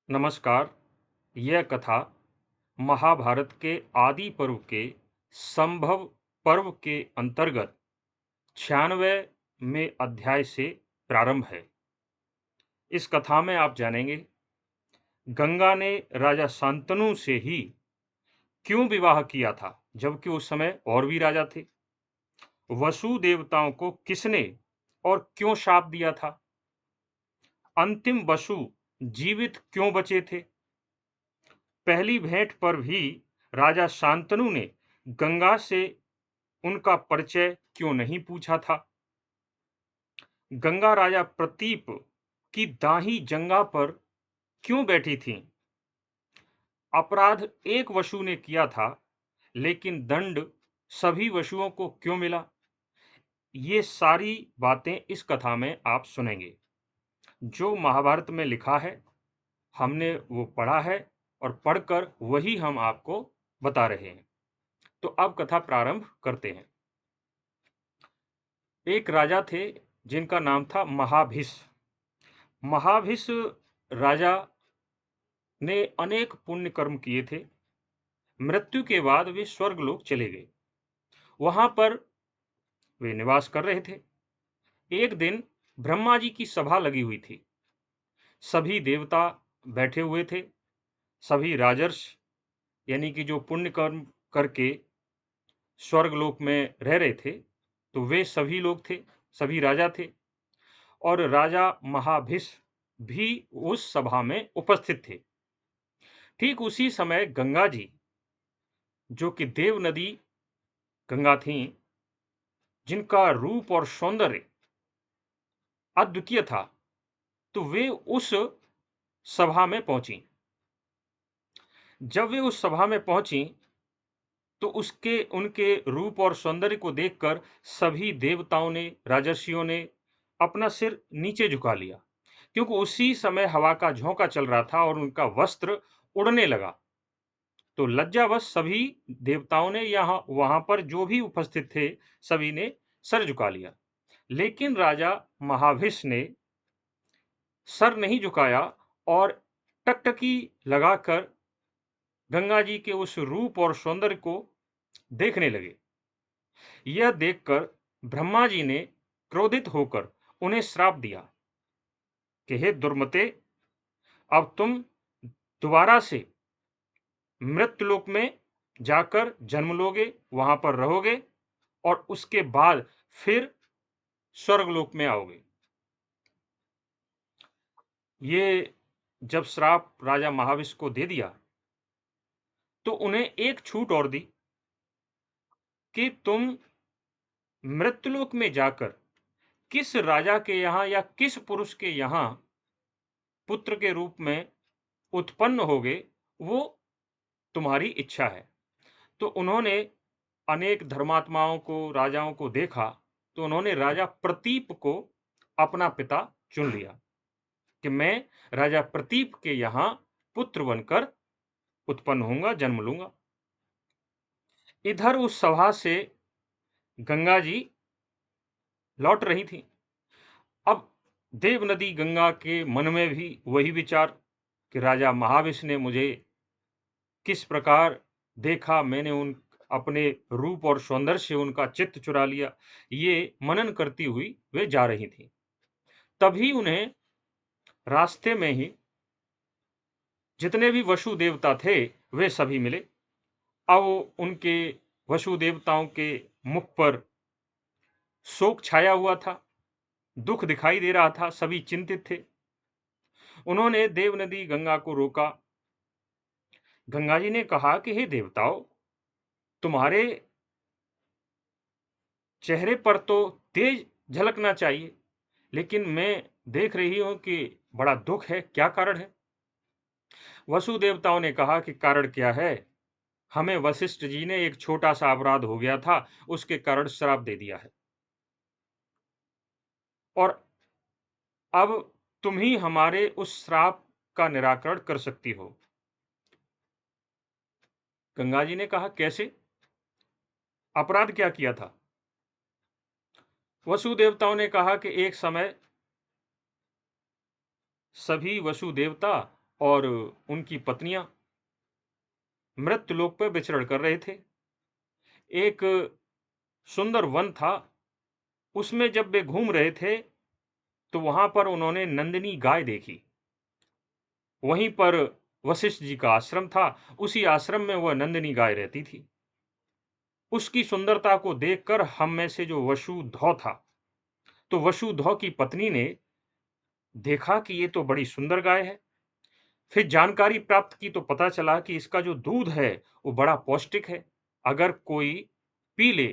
नमस्कार। यह कथा महाभारत के आदि पर्व के संभव पर्व के अंतर्गत 96वें अध्याय से प्रारंभ है। इस कथा में आप जानेंगे गंगा ने राजा शांतनु से ही क्यों विवाह किया था, जबकि उस समय और भी राजा थे। वसु देवताओं को किसने और क्यों शाप दिया था। अंतिम वसु जीवित क्यों बचे थे। पहली भेंट पर भी राजा शांतनु ने गंगा से उनका परिचय क्यों नहीं पूछा था। गंगा राजा प्रतीप की दाही जंगा पर क्यों बैठी थीं। अपराध एक वसु ने किया था, लेकिन दंड सभी वसुओं को क्यों मिला। ये सारी बातें इस कथा में आप सुनेंगे। जो महाभारत में लिखा है हमने वो पढ़ा है और पढ़कर वही हम आपको बता रहे हैं। तो अब कथा प्रारंभ करते हैं। एक राजा थे जिनका नाम था महाभिष। महाभिष राजा ने अनेक पुण्य कर्म किए थे। मृत्यु के बाद वे स्वर्गलोक चले गए। वहां पर वे निवास कर रहे थे। एक दिन ब्रह्मा जी की सभा लगी हुई थी। सभी देवता बैठे हुए थे। सभी राजर्ष यानी कि जो पुण्य कर्म करके स्वर्गलोक में रह रहे थे, तो वे सभी लोग थे, सभी राजा थे। और राजा महाभिष भी उस सभा में उपस्थित थे। ठीक उसी समय गंगा जी, जो कि देव नदी गंगा थीं, जिनका रूप और सौंदर्य अद्वितीय था, तो वे उस सभा में पहुंची। जब वे उस सभा में पहुंची तो उसके उनके रूप और सौंदर्य को देखकर सभी देवताओं ने, राजर्षियों ने अपना सिर नीचे झुका लिया, क्योंकि उसी समय हवा का झोंका चल रहा था और उनका वस्त्र उड़ने लगा। तो लज्जावश सभी देवताओं ने यहाँ वहां पर जो भी उपस्थित थे, सभी ने सर झुका लिया। लेकिन राजा महाभिष ने सर नहीं झुकाया और टकटकी लगाकर गंगा जी के उस रूप और सौंदर्य को देखने लगे। यह देखकर ब्रह्मा जी ने क्रोधित होकर उन्हें श्राप दिया कि हे दुर्मते, अब तुम दोबारा से मृत्युलोक में जाकर जन्म लोगे, वहां पर रहोगे और उसके बाद फिर स्वर्गलोक में आओगे। ये जब श्राप राजा महाविष को दे दिया, तो उन्हें एक छूट और दी कि तुम मृत्युलोक में जाकर किस राजा के यहां या किस पुरुष के यहां पुत्र के रूप में उत्पन्न होगे, वो तुम्हारी इच्छा है। तो उन्होंने अनेक धर्मात्माओं को, राजाओं को देखा, तो उन्होंने राजा प्रतीप को अपना पिता चुन लिया कि मैं राजा प्रतीप के यहां पुत्र बनकर उत्पन्न होऊंगा, जन्म लूंगा। इधर उस सभा से गंगा जी लौट रही थी। अब देव नदी गंगा के मन में भी वही विचार कि राजा महाविष ने मुझे किस प्रकार देखा, मैंने उन अपने रूप और सौंदर्य से उनका चित्त चुरा लिया। ये मनन करती हुई वे जा रही थी। तभी उन्हें रास्ते में ही जितने भी वसु देवता थे, वे सभी मिले। अब उनके वसु देवताओं के मुख पर शोक छाया हुआ था, दुख दिखाई दे रहा था, सभी चिंतित थे। उन्होंने देव नदी गंगा को रोका। गंगा जी ने कहा कि हे देवताओं, तुम्हारे चेहरे पर तो तेज झलकना चाहिए, लेकिन मैं देख रही हूं कि बड़ा दुख है, क्या कारण है। वसु देवताओं ने कहा कि कारण क्या है, हमें वशिष्ठ जी ने एक छोटा सा अपराध हो गया था, उसके कारण श्राप दे दिया है और अब तुम ही हमारे उस श्राप का निराकरण कर सकती हो। गंगा जी ने कहा कैसे, अपराध क्या किया था। वसु देवताओं ने कहा कि एक समय सभी वसु देवता और उनकी पत्नियां मृत्युलोक पर विचरण कर रहे थे। एक सुंदर वन था, उसमें जब वे घूम रहे थे तो वहां पर उन्होंने नंदिनी गाय देखी। वहीं पर वशिष्ठ जी का आश्रम था, उसी आश्रम में वह नंदिनी गाय रहती थी। उसकी सुंदरता को देखकर हम में से जो वसुधौ था, तो वसुधौ की पत्नी ने देखा कि ये तो बड़ी सुंदर गाय है। फिर जानकारी प्राप्त की तो पता चला कि इसका जो दूध है वो बड़ा पौष्टिक है। अगर कोई पी ले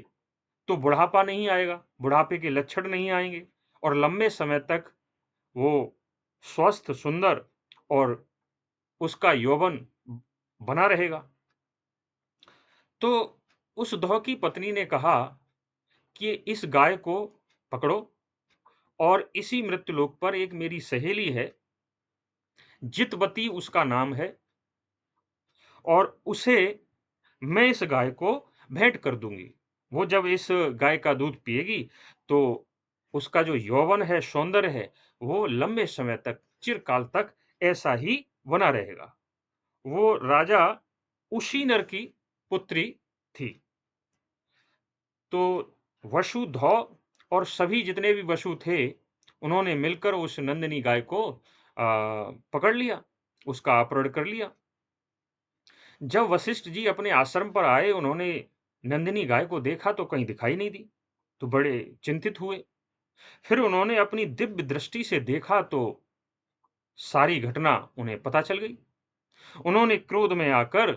तो बुढ़ापा नहीं आएगा, बुढ़ापे के लक्षण नहीं आएंगे और लंबे समय तक वो स्वस्थ, सुंदर और उसका यौवन बना रहेगा। तो उस धौ की पत्नी ने कहा कि इस गाय को पकड़ो और इसी मृत्युलोक पर एक मेरी सहेली है, जितवती उसका नाम है, और उसे मैं इस गाय को भेंट कर दूंगी। वो जब इस गाय का दूध पिएगी तो उसका जो यौवन है, सौंदर्य है, वो लंबे समय तक, चिरकाल तक ऐसा ही बना रहेगा। वो राजा उशीनर की पुत्री थी। तो वसुधौ और सभी जितने भी वसु थे, उन्होंने मिलकर उस नंदिनी गाय को पकड़ लिया, उसका अपहरण कर लिया। जब वशिष्ठ जी अपने आश्रम पर आए, उन्होंने नंदिनी गाय को देखा तो कहीं दिखाई नहीं दी, तो बड़े चिंतित हुए। फिर उन्होंने अपनी दिव्य दृष्टि से देखा तो सारी घटना उन्हें पता चल गई। उन्होंने क्रोध में आकर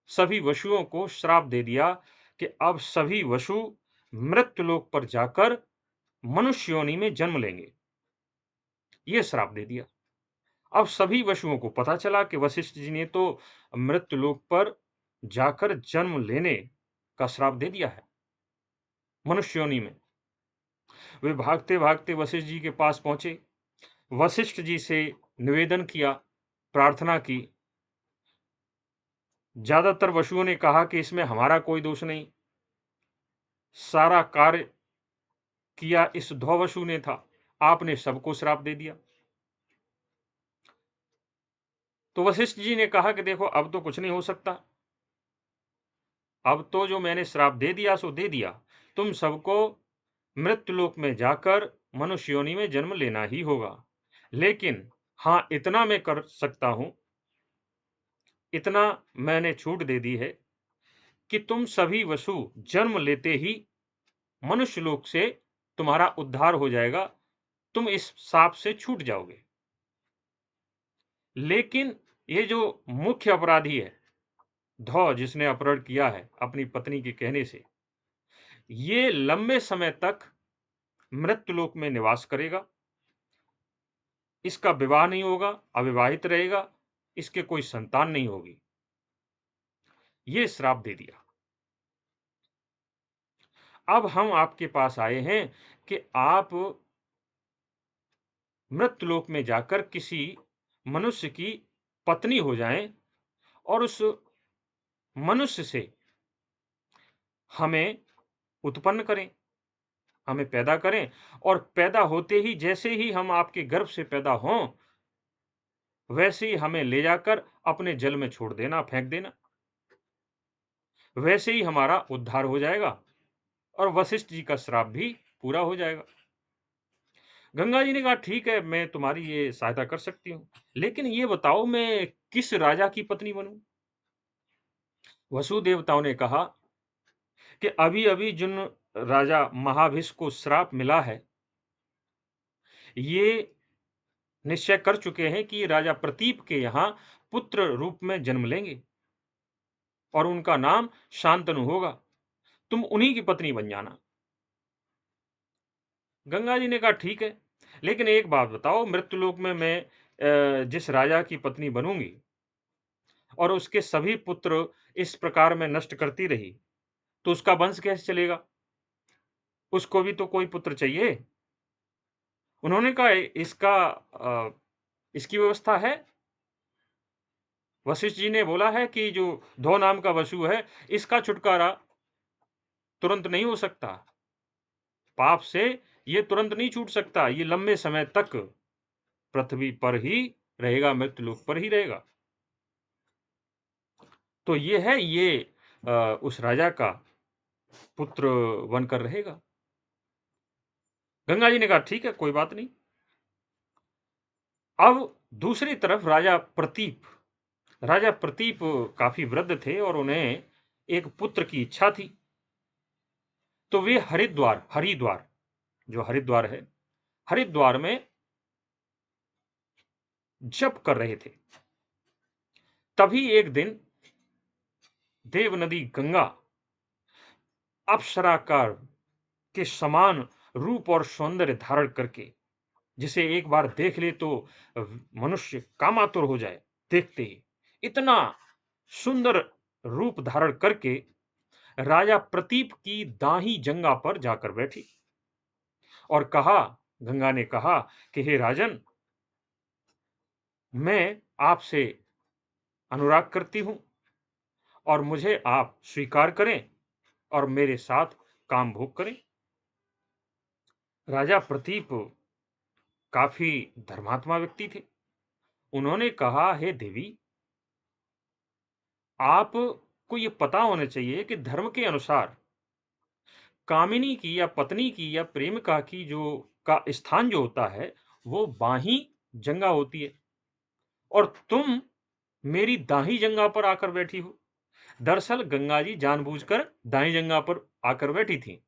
सभी वसुओं को श्राप दे दिया कि अब सभी वसु मृत्युलोक पर जाकर मनुष्य योनि में जन्म लेंगे। ये श्राप दे दिया। अब सभी वसुओं को पता चला कि वशिष्ठ जी ने तो मृत्युलोक पर जाकर जन्म लेने का श्राप दे दिया है मनुष्य योनि में। वे भागते भागते वशिष्ठ जी के पास पहुंचे, वशिष्ठ जी से निवेदन किया, प्रार्थना की। ज्यादातर वसुओं ने कहा कि इसमें हमारा कोई दोष नहीं, सारा कार्य किया इस धौवसु ने था, आपने सबको श्राप दे दिया। तो वशिष्ठ जी ने कहा कि देखो, अब तो कुछ नहीं हो सकता, अब तो जो मैंने श्राप दे दिया सो दे दिया। तुम सबको मृत्युलोक में जाकर मनुष्य योनि में जन्म लेना ही होगा। लेकिन हाँ, इतना मैं कर सकता हूं, इतना मैंने छूट दे दी है कि तुम सभी वसु जन्म लेते ही मनुष्य लोक से तुम्हारा उद्धार हो जाएगा, तुम इस शाप से छूट जाओगे। लेकिन ये जो मुख्य अपराधी है, धौ, जिसने अपहरण किया है अपनी पत्नी के कहने से, ये लंबे समय तक मृत्युलोक में निवास करेगा, इसका विवाह नहीं होगा, अविवाहित रहेगा, इसके कोई संतान नहीं होगी। ये श्राप दे दिया। अब हम आपके पास आए हैं कि आप मृत्युलोक में जाकर किसी मनुष्य की पत्नी हो जाएं और उस मनुष्य से हमें उत्पन्न करें, हमें पैदा करें, और पैदा होते ही, जैसे ही हम आपके गर्भ से पैदा हों, वैसे ही हमें ले जाकर अपने जल में छोड़ देना, फेंक देना। वैसे ही हमारा उद्धार हो जाएगा और वशिष्ठ जी का श्राप भी पूरा हो जाएगा। गंगा जी ने कहा, ठीक है, मैं तुम्हारी ये सहायता कर सकती हूँ, लेकिन ये बताओ मैं किस राजा की पत्नी बनूं? वसु देवताओं ने कहा कि अभी अभी जिन राजा महाभिष को श्राप मिला है, ये निश्चय कर चुके हैं कि राजा प्रतीप के यहाँ पुत्र रूप में जन्म लेंगे और उनका नाम शांतनु होगा। तुम उन्हीं की पत्नी बन जाना। गंगा जी ने कहा, ठीक है, लेकिन एक बात बताओ, मृत्युलोक में मैं जिस राजा की पत्नी बनूंगी और उसके सभी पुत्र इस प्रकार में नष्ट करती रही, तो उसका वंश कैसे चलेगा? उसको भी तो कोई पुत्र चाहिए। उन्होंने कहा, इसकी व्यवस्था है। वशिष्ठ जी ने बोला है कि जो धो नाम का वसु है, इसका छुटकारा तुरंत नहीं हो सकता। पाप से ये तुरंत नहीं छूट सकता, ये लंबे समय तक पृथ्वी पर ही रहेगा, मृत्युलोक पर ही रहेगा। तो ये उस राजा का पुत्र बनकर रहेगा। गंगा जी ने कहा ठीक है, कोई बात नहीं। अब दूसरी तरफ राजा प्रतीप काफ़ी वृद्ध थे और उन्हें एक पुत्र की इच्छा थी। तो वे हरिद्वार जो हरिद्वार है, हरिद्वार में जप कर रहे थे। तभी एक दिन देव नदी गंगा अप्सराकार के समान रूप और सौंदर्य धारण करके, जिसे एक बार देख ले तो मनुष्य कामातुर हो जाए देखते ही, इतना सुंदर रूप धारण करके राजा प्रतीप की दाही जंगा पर जाकर बैठी और कहा, गंगा ने कहा कि हे राजन, मैं आपसे अनुराग करती हूं और मुझे आप स्वीकार करें और मेरे साथ काम भोग करें। राजा प्रतीप काफी धर्मात्मा व्यक्ति थे। उन्होंने कहा, हे देवी, आपको ये पता होना चाहिए कि धर्म के अनुसार कामिनी की या पत्नी की या प्रेमिका की जो का स्थान जो होता है, वो बाही जंगा होती है और तुम मेरी दाही जंगा पर आकर बैठी हो। दरअसल गंगा जी जानबूझकर दाही जंगा पर आकर बैठी थी।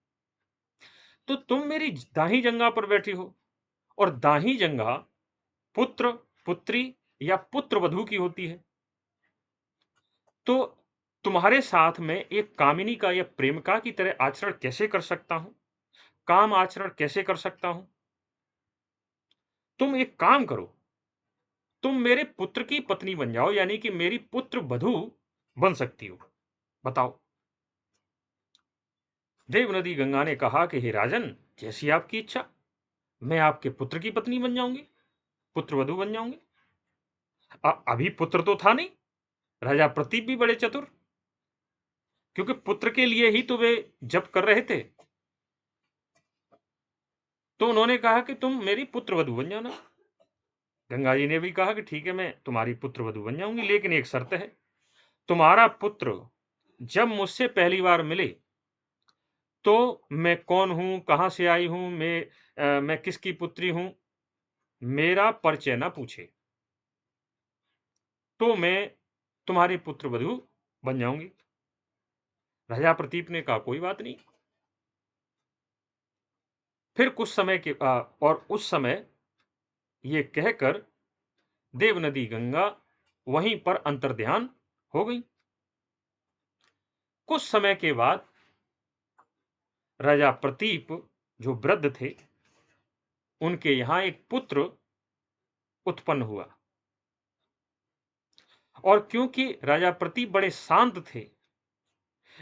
तो तुम मेरी दाही जंगा पर बैठी हो और दाही जंगा पुत्र, पुत्री या पुत्र वधू की होती है। तो तुम्हारे साथ में एक कामिनी का या प्रेमिका की तरह आचरण कैसे कर सकता हूं? काम आचरण कैसे कर सकता हूं? तुम एक काम करो, तुम मेरे पुत्र की पत्नी बन जाओ, यानी कि मेरी पुत्र वधू बन सकती हो। बताओ। देव नदी गंगा ने कहा कि हे राजन, जैसी आपकी इच्छा, मैं आपके पुत्र की पत्नी बन जाऊंगी, पुत्र वधू बन जाऊंगी। अभी पुत्र तो था नहीं। राजा प्रतीप भी बड़े चतुर, क्योंकि पुत्र के लिए ही तो वे जप कर रहे थे। तो उन्होंने कहा कि तुम मेरी पुत्र वधू बन जाना। गंगा जी ने भी कहा कि ठीक है, मैं तुम्हारी पुत्र वधू बन जाऊंगी, लेकिन एक शर्त है, तुम्हारा पुत्र जब मुझसे पहली बार मिले तो मैं कौन हूं, कहां से आई हूं, मैं किसकी पुत्री हूं, मेरा परिचय ना पूछे, तो मैं तुम्हारी पुत्र वधू बन जाऊंगी। राजा प्रतीप ने कहा कोई बात नहीं। फिर कुछ समय के और उस समय ये कहकर देव नदी गंगा वहीं पर अंतर्ध्यान हो गई। कुछ समय के बाद राजा प्रतीप जो वृद्ध थे, उनके यहां एक पुत्र उत्पन्न हुआ और क्योंकि राजा प्रतीप बड़े शांत थे,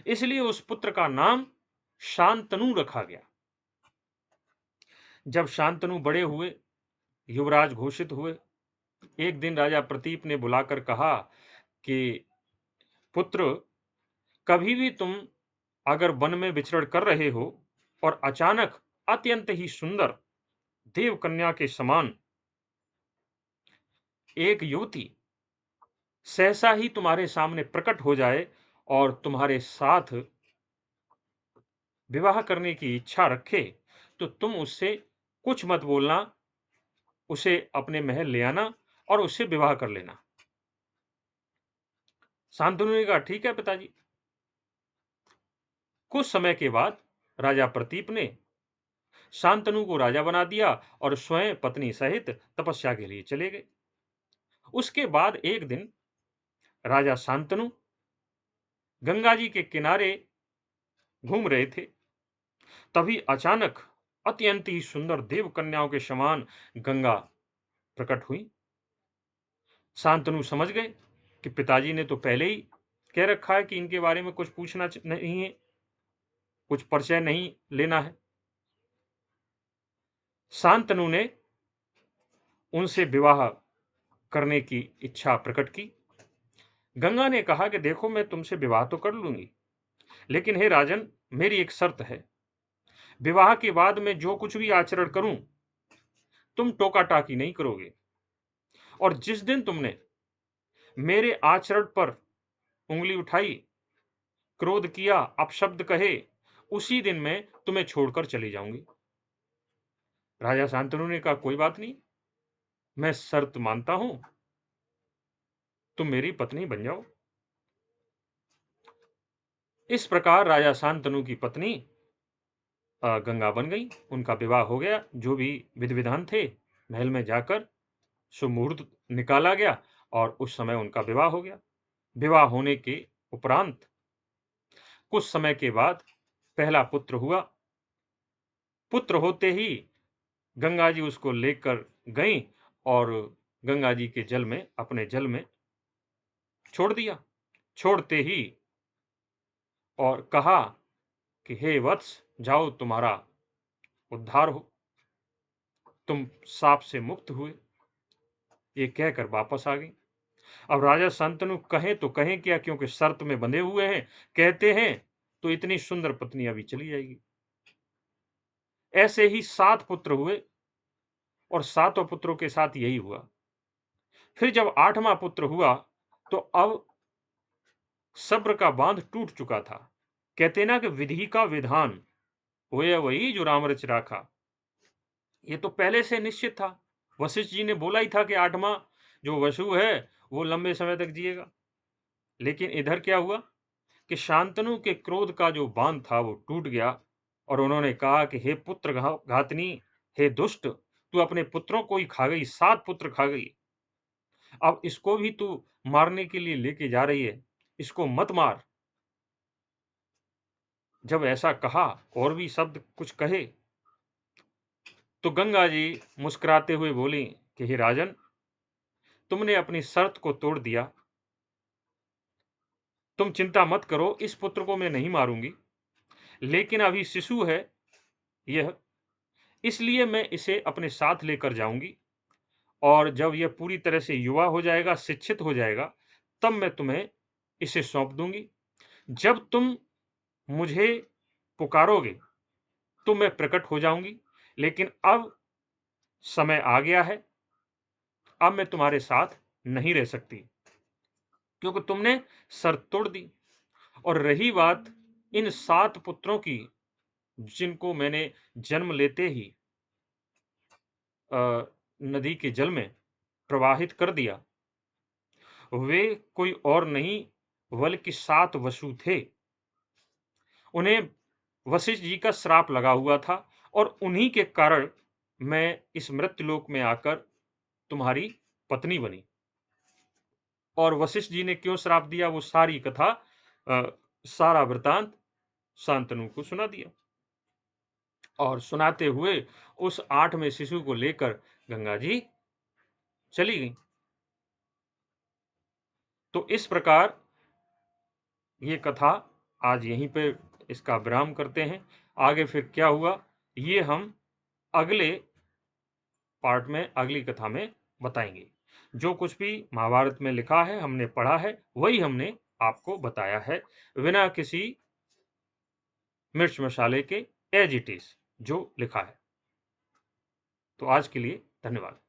इसलिए उस पुत्र का नाम शांतनु रखा गया। जब शांतनु बड़े हुए, युवराज घोषित हुए, एक दिन राजा प्रतीप ने बुलाकर कहा कि पुत्र, कभी भी तुम अगर वन में विचरण कर रहे हो और अचानक अत्यंत ही सुंदर देव कन्या के समान एक युवती सहसा ही तुम्हारे सामने प्रकट हो जाए और तुम्हारे साथ विवाह करने की इच्छा रखे, तो तुम उससे कुछ मत बोलना, उसे अपने महल ले आना और उससे विवाह कर लेना। शांतनु ने कहा ठीक है पिताजी। कुछ समय के बाद राजा प्रतीप ने शांतनु को राजा बना दिया और स्वयं पत्नी सहित तपस्या के लिए चले गए। उसके बाद एक दिन राजा शांतनु गंगा जी के किनारे घूम रहे थे। तभी अचानक अत्यंत ही सुंदर देव कन्याओं के समान गंगा प्रकट हुई। शांतनु समझ गए कि पिताजी ने तो पहले ही कह रखा है कि इनके बारे में कुछ पूछना नहीं है, कुछ परिचय नहीं लेना है। शांतनु ने उनसे विवाह करने की इच्छा प्रकट की। गंगा ने कहा कि देखो, मैं तुमसे विवाह तो कर लूंगी, लेकिन हे राजन, मेरी एक शर्त है। विवाह के बाद मैं जो कुछ भी आचरण करूं, तुम टोका टाकी नहीं करोगे और जिस दिन तुमने मेरे आचरण पर उँगली उठाई, क्रोध किया, अपशब्द कहे, उसी दिन मैं तुम्हें छोड़कर चली जाऊँगी। राजा शांतनु ने कहा, कोई बात नहीं, मैं शर्त मानता हूँ, तुम मेरी पत्नी बन जाओ। इस प्रकार राजा शांतनु की पत्नी गंगा बन गई, उनका विवाह हो गया। जो भी विधि-विधान थे, महल में जाकर शुभ मुहूर्त निकाला गया और उस समय उनका विवाह हो गया। विवाह होने के उपरांत कुछ समय के बाद पहला पुत्र हुआ। पुत्र होते ही गंगा जी उसको लेकर गईं और गंगा जी के जल में, अपने जल में छोड़ दिया। छोड़ते ही और कहा कि हे वत्स, जाओ, तुम्हारा उद्धार हो, तुम साप से मुक्त हुए। ये कहकर वापस आ गई। अब राजा शांतनु कहें तो कहें क्या, क्योंकि शर्त में बंधे हुए हैं। कहते हैं तो इतनी सुंदर पत्नी अभी चली जाएगी। ऐसे ही 7 पुत्र हुए और सातों पुत्रों के साथ यही हुआ। फिर जब 8वां पुत्र हुआ तो अब सब्र का बांध टूट चुका था। कहते ना कि विधि का विधान होया वही जो राम रच राखा। ये तो पहले से निश्चित था। वशिष्ठ जी ने बोला ही था कि 8वां जो वसु है वो लंबे समय तक जिएगा। लेकिन इधर क्या हुआ कि शांतनु के क्रोध का जो बांध था वो टूट गया और उन्होंने कहा कि हे पुत्र घातनी, हे दुष्ट, तू अपने पुत्रों को ही खा गई, 7 पुत्र खा गई। अब इसको भी तू मारने के लिए लेके जा रही है, इसको मत मार। जब ऐसा कहा और भी शब्द कुछ कहे तो गंगा जी मुस्कुराते हुए बोली कि हे राजन, तुमने अपनी शर्त को तोड़ दिया। तुम चिंता मत करो, इस पुत्र को मैं नहीं मारूंगी, लेकिन अभी शिशु है यह, इसलिए मैं इसे अपने साथ लेकर जाऊंगी और जब यह पूरी तरह से युवा हो जाएगा, शिक्षित हो जाएगा, तब मैं तुम्हें इसे सौंप दूंगी। जब तुम मुझे पुकारोगे तो मैं प्रकट हो जाऊंगी, लेकिन अब समय आ गया है, अब मैं तुम्हारे साथ नहीं रह सकती, क्योंकि तुमने शर्त तोड़ दी। और रही बात इन 7 पुत्रों की, जिनको मैंने जन्म लेते ही नदी के जल में प्रवाहित कर दिया, वे कोई और नहीं बल्कि 7 वसु थे। उन्हें वशिष्ठ जी का श्राप लगा हुआ था और उन्हीं के कारण मैं इस मृत्युलोक में आकर तुम्हारी पत्नी बनी। और वशिष्ठ जी ने क्यों श्राप दिया, वो सारी कथा, सारा वृतांत शांतनु को सुना दिया। और सुनाते हुए उस 8वें शिशु को लेकर गंगा जी चली गई। तो इस प्रकार ये कथा आज यहीं पे इसका विराम करते हैं। आगे फिर क्या हुआ ये हम अगले पार्ट में, अगली कथा में बताएंगे। जो कुछ भी महाभारत में लिखा है, हमने पढ़ा है, वही हमने आपको बताया है, बिना किसी मिर्च मसाले के, एज इट इज जो लिखा है। तो आज के लिए धन्यवाद।